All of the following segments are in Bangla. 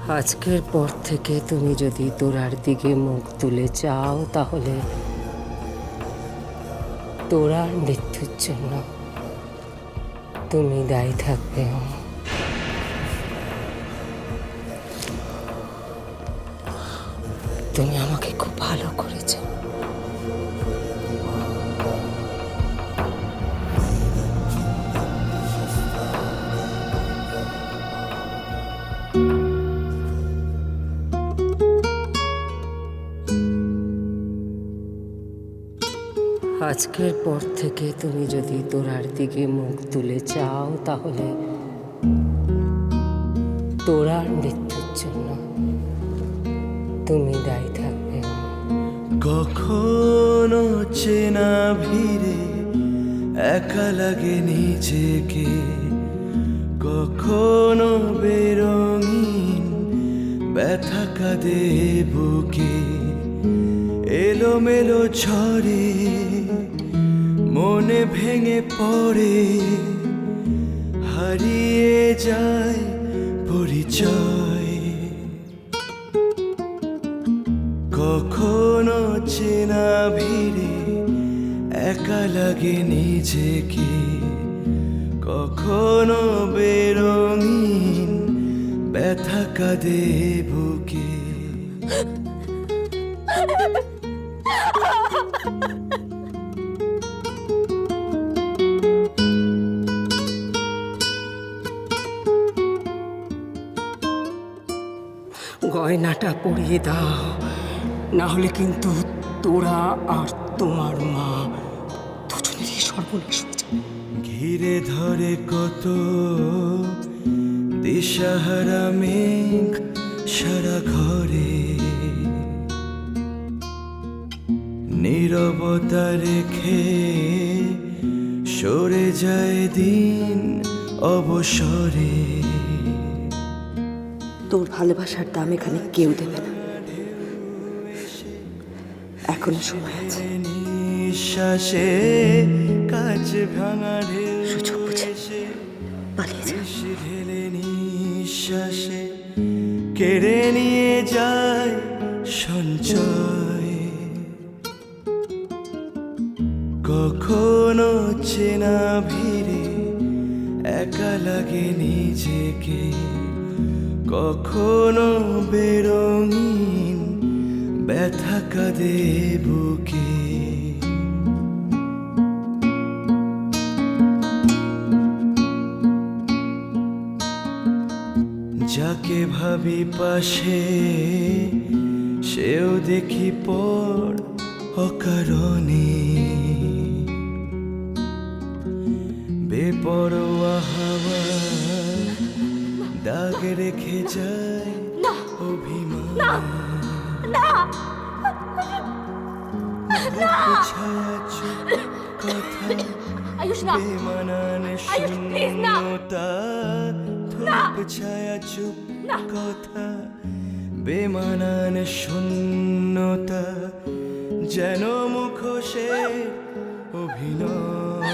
আজকের পর থেকে তুমি যদি তোরার দিকে মুখ তুলে চাও তাহলে তোরার মৃত্যুর জন্য তুমি দায়ী থাকবে। তুমি আমাকে খুব ভালো করেছো। আজকের পর থেকে তুমি যদি তোরার দিকে মুখ তুলে চাও তাহলে তোরার মৃত্যুর জন্য তুমি দায়ী থাকবে। কখনো চেনা ভিড়ে একা লাগে নিজেকে, কখনো বেরঙিন ব্যথা কাঁদে বুকে, এলোমেলো ঝড়ে মনে ভেঙে পড়ে, হারিয়ে যায় পরিচয়। কখনো চেনা ভিড়ে একা লাগে নিজেকে, কখনো বেরঙিন ব্যথা কাঁদে বুকে। গয়নাটা পরিয়ে দাও, না হলে কিন্তু তোরা আর তোমার মা দুজনেরই সর্বনাশ হয়ে যাবে। ঘিরে ধরে কত দিশাহারা মেঘ সারা ঘরে, নীরবতা রেখে সরে যায় দিন অবসরে। তোর ভালোবাসার দাম এখানে কেউ দেবে না, এখনো সময় আছে। নিঃশ্বাসে কাজ ভাঙা সুযোগ বুঝে পালিয়ে যা। ঢেলে নিঃশ্বাসে কেড়ে নিয়ে যায় সঞ্চয়। কখনো চেনা ভিড়ে একা লাগে নিজেকে, কখনো বেরঙিন ব্যথা কাঁদে বুকে। যাকে ভাবি পাশে সেও দেখি পর অকারণে, বেপরোয়া হাওয়া দাগ রেখে যায় অভিমান। ছায়া চুপ কথা বেমানান শূন্যতা, ধূপ ছায়া চুপ কথা বেমানান শূন্যতা, যেন মুখোশের অভিনয়।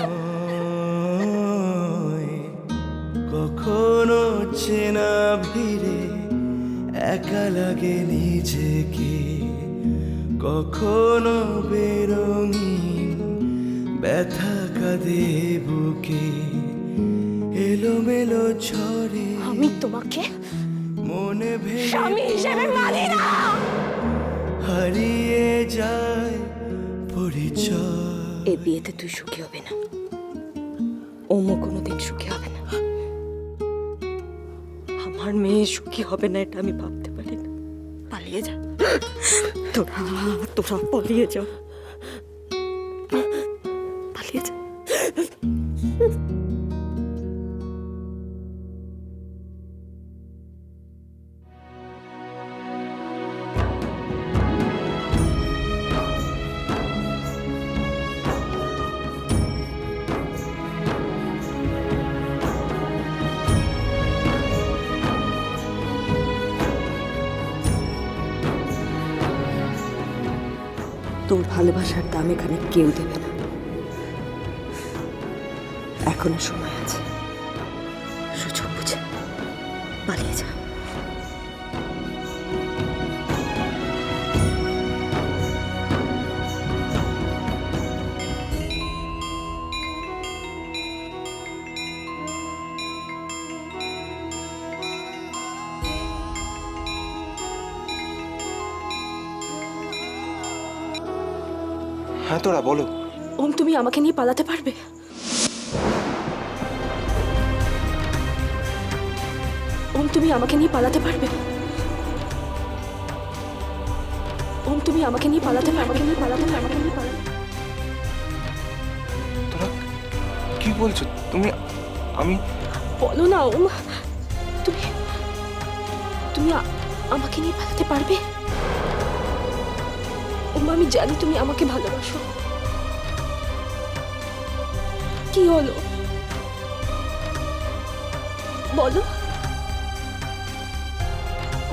কখনো চেনা ভিড়ে একা লাগে নিজেকে, কখনো বেরঙিন ব্যথা কাঁদে বুকে, এলোমেলো ঝড়ে আমি তোমাকে মনে স্বামী হিসেবে মানি না। হারিয়ে যায় পরিচয়। এ বিয়েতে তুই সুখী হবে না, ওমো কোনোদিন সুখী হবে না। আমার মেয়ে সুখী হবে না এটা আমি ভাবতে পারি না। পালিয়ে যা, তোরা তোরা পালিয়ে যা, পালিয়ে যা। তোর ভালোবাসার দাম এখানে কেউ দেবে না, এখনো সময় আছে। সুযোগ বুঝে পালিয়ে যা। হ্যাঁ তোরা বলো। ওম, তুমি আমাকে নিয়ে পালাতে পারবে? ওম, তুমি আমাকে নিয়ে পালাতে পারবে? ওম, তুমি আমাকে নিয়ে পালাতে পারবে? আমাকে নিয়ে পালাতে পারবে? আমাকে নিয়ে পালাতে? তোরা কি বলছো তুমি? আমি বলো না ওম, তুমি তুমি আমাকে নিয়ে পালাতে পারবে? ওম, আমি জানি তুমি আমাকে ভালোবাসো। কি হলো বলো।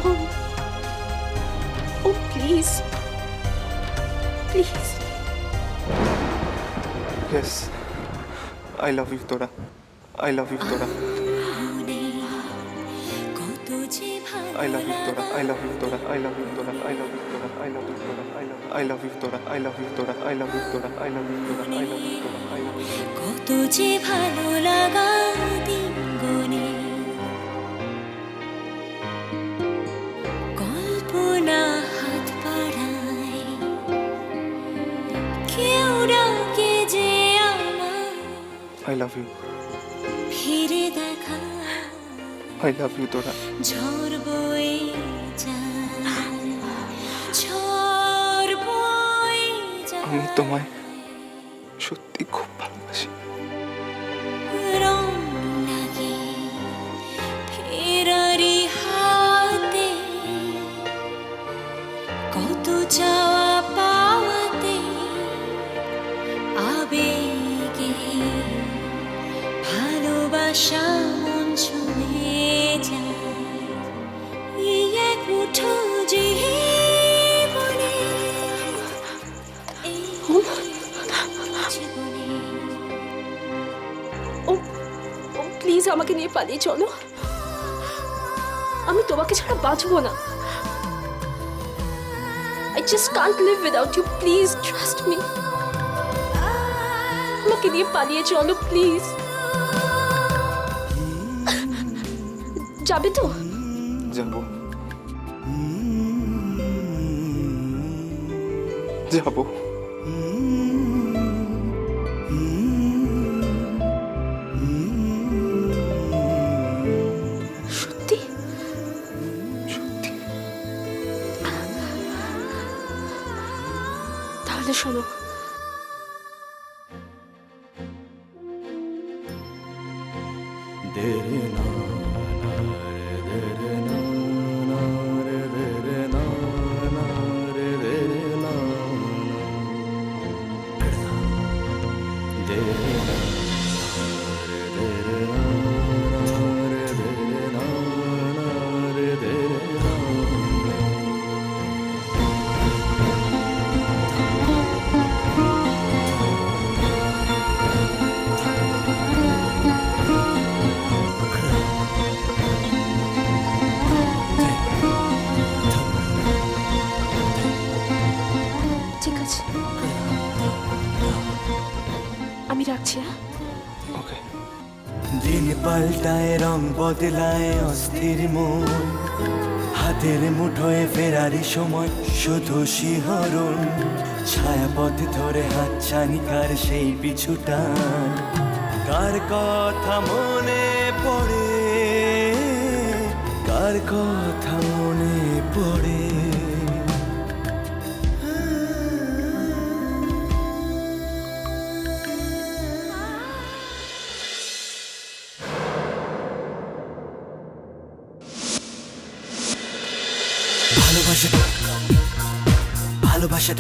Om, Om, please please. Yes, I love you তোরা, আই লাভ ইউ তোরা, I love you Tora, I love you Tora, I love you Tora, I love you Tora, I love you Tora, I love you Tora, I love you Tora, I love you Tora, I love you Tora, I love you Tora, I love you Tora. কত যে ভালো লাগা দিন গনে, কল্পনা হাত বাড়ায়, কেউ ডাকে যে আমার I love you, ফিরে দেখা, I love you Tora. ঝড় বয়ে যায়, ঝড় বয়ে যায়, আমি তোমায় সত্যি খুব ভালোবাসি। রং লাগে ফেরারি হাতে, কত চাওয়া পাওয়াতে আবেগে ভালোবাসা মন ছুঁয়ে যায়, এই এক মুঠো জীবনে, এই জীবনে। ওম, ওম, প্লিজ আমাকে নিয়ে পালিয়ে চলো। আমি তোমাকে ছাড়া বাঁচবো না। I just can't live without you. Please trust me. আমাকে নিয়ে পালিয়ে চলো প্লিজ। যাবে তো? যাবো, যাবো। সত্যি? সত্যি। তাহলে শোনো, ঠিক আছে, আমি রাখছি। হ্যাঁ, ওকে। দিন পাল্টায় রং বদলায় অস্থির মন, হাতের মুঠোয় ফেরারি সময় শুধু শিহরণ, ছায়াপথ ধরে হাতছানি কার সেই পিছুটান, কার কথা মনে পড়ে, কার কথা মনে পড়ে। ভালোবাসা ভালোবাসা